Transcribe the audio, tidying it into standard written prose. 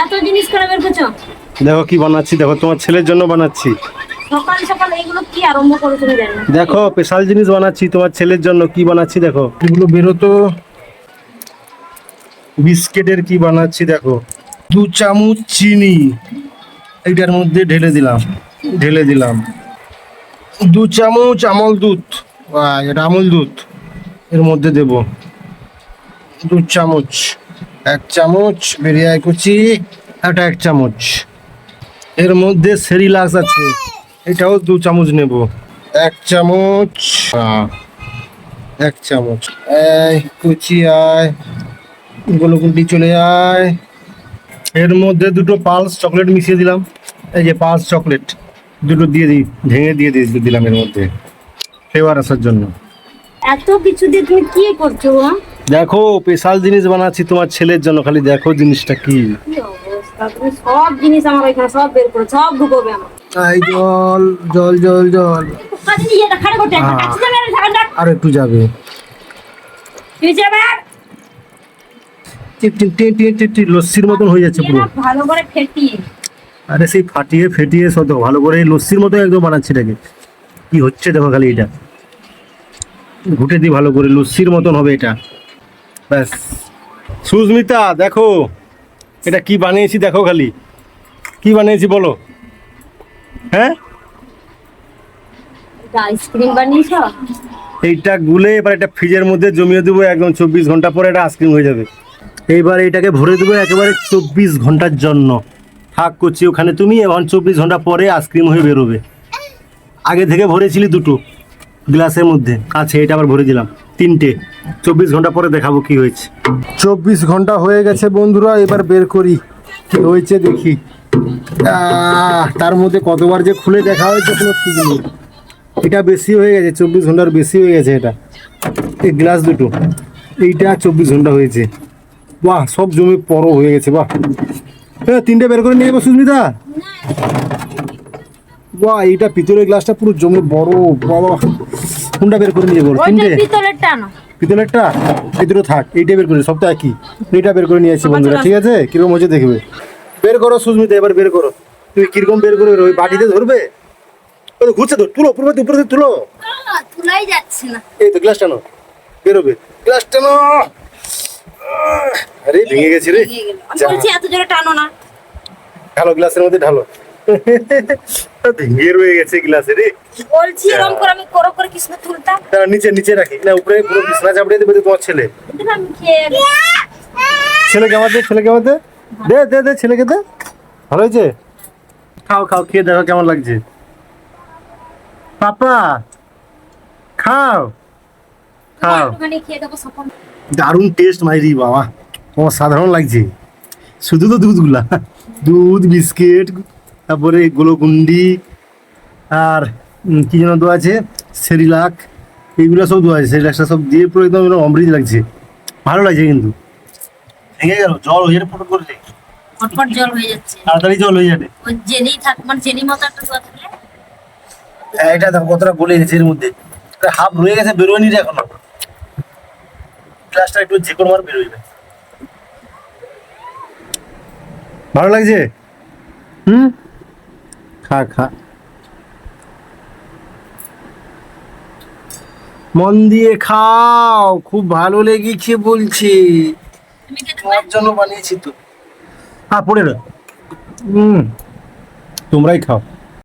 এত জিনিস করে বের করছো। দেখো কি বানাচ্ছি, দেখো তোমার ছেলের জন্য বানাচ্ছি। সকাল সকাল এগুলো কি আরম্ভ করেছো আমি জানি না। দেখো স্পেশাল জিনিস বানাচ্ছি তোমার ছেলের জন্য। কি বানাচ্ছি দেখো, এগুলো বেরোতো। বিস্কিটের কি বানাচ্ছি দেখো, 2 চামচ চিনি এইটার মধ্যে ঢেলে দিলাম 2 চামচ আমল দুধ, এটা আমল দুধ এর মধ্যে দেব 2 চামচ, 1 চামচ বেরিয়াই কুচি, এটা 1 চামচ। এর মধ্যে সেরিলাক্স আছে, এটাও 2 চামচ নেব, 1 চামচ, 1 চামচ। এই কুচি আয়, গোলকুন্ডি চলে আয়। এর মধ্যে 2টো পালস চকলেট মিশিয়ে দিলাম, এই যে পালস চকলেট 2টো দিয়ে দিই, ভেঙে দিয়ে দিলাম এর মধ্যে ফ্লেভার আসার জন্য। এত কিছু দিয়ে তুমি কি করছো গো? দেখো স্পেশাল জিনিস বানাচ্ছি তোমার ছেলের জন্য, খালি দেখো জিনিসটা কি। কি অবস্থা, তুমি সব জিনিস আমার এখানে সব বের করে সব ঢুকোবে আমার। এই জল জল জল জল, কাজে নিয়ে এটা খাড়া করতে আচ্ছা যাবে না ঠান্ডা আর একটু যাবে। তুই যাবে টিপ টিপ টিপ টিপ টিপ টিপ, লস্যির মতন হয়ে যাচ্ছে পুরো। ভালো করে ফেটিয়ে। আরে সেই ফাটিয়ে ফেটিয়ে সব দেখো ভালো করে লস্যির মতো একদম বানাচ্ছি এটাকে। কি হচ্ছে দেখো খালি, এটা ঘুটে দিই ভালো করে, লস্যির মতন হবে এটা। ব্যাস সুস্মিতা দেখো এটা কি বানিয়েছি, দেখো খালি কি বানিয়েছি বলো। হ্যাঁ আইসক্রিম বানিয়েছো? এইটা গুলে এবার এটা ফ্রিজের মধ্যে জমিয়ে দেবো, একদম 24 ঘন্টা পরে এটা আইসক্রিম হয়ে যাবে। এইবার এইটাকে ভরে দেবো একেবারে 24 ঘন্টার জন্য। থাক করছি ওখানে তুমি, এখন 24 ঘন্টা পরে আইসক্রিম হয়ে বেরোবে। আগে থেকে ভরেছিলি 2টো গ্লাসের মধ্যে, কাছে এটা আবার ভরে দিলাম 3টে। 24 ঘন্টা পরে দেখাবো কি হয়েছে। 24 ঘন্টা হয়ে গেছে বন্ধুরা, এবার বের করি কি হয়েছে দেখি। তার মধ্যে কতবার যে খুলে দেখা হয়েছে কোনো ঠিক নেই। এটা বেশি হয়ে গেছে, 24 ঘন্টার বেশি হয়ে গেছে। এটা এই গ্লাস 2টো, এইটা 24 ঘন্টা হয়েছে। বাহ সব জমি বড় হয়ে গেছে, বাহ। হ্যাঁ 3টে বের করে নিয়ে যাবো সুস্মিতা। বাহ এইটা পিতলের গ্লাসটা পুরো জমে বড়, বাবা। কোনটা বের করে নিয়ে বলো? 3টে পিতলেরটা না, পিতলেরটা। এই 2টো থাক, এইটা বের করে, সবটা একই। এইটা বের করে নিয়ে আসছি বন্ধুরা, ঠিক আছে? কিরকম হচ্ছে দেখবে। বের করো সুস্মিতা, এবার বের করো। তুমি কিরকম বের করে ওই বাটিতে ধরবে, ঘুরছে তো, তুলো উপরে উপরে তুলো। তুলাই যাচ্ছে না। এই তো গ্লাস টানো, বেরোবে গ্লাস টানো। আরে ভেঙে গেছে রে, আমি বলছি এত জোরে টানো না। ঢালো গ্লাসের মধ্যে ঢালো। ভেঙে রয়ে গেছে গ্লাসে রে। বলছি এরকম করে আমি করো করে কৃষ্ণ তুলতাম। তারা নিচে নিচে রাখি না, উপরে পুরো বিছনা চাপড়িয়ে দেবে তোমার ছেলে। আমি খেয়ে ছেলেকে আমার দে, ছেলেকে আমার দে, দে দে দে ছেলেকে দে। ভালো হয়েছে, খাও খাও, খেয়ে দেখো কেমন লাগছে। পাপা খাও খাও। একটুখানি খেয়ে দেবো সফল। দারুণ টেস্ট মাইরি বাবা, অসাধারণ লাগছে। শুধু তো দুধগুলা, দুধ বিস্কিট, তারপরে গোলকুন্ডি, আর কি যেন দেওয়া আছে, সেরিলাক, এইগুলো সব দেওয়া আছে। সেরিলাকটা সব দিয়ে পুরো একদম অমৃত লাগছে, ভালো লাগছে। কিন্তু ভেঙে গেল, জল হয়ে যাবে ফটো করে, ফটফট জল হয়ে যাচ্ছে। তাড়াতাড়ি জল হয়ে যাবে। ওই জেনি থাক, মানে জেনি মতো একটা দোয়া থাকলে। এটা দেখো কতটা গলে গেছে, এর মধ্যে হাফ রয়ে গেছে, বেরোয়নি রে এখনো। গ্লাসটা একটু যে কোনো মার বেরোবে। ভালো লাগছে? খা খা, মন দিয়ে খাও, খুব ভালো লেগেছে বলছে। তুমি খেতে তোমার জন্য বানিয়েছি তো। পড়ে না, তোমরাই খাও।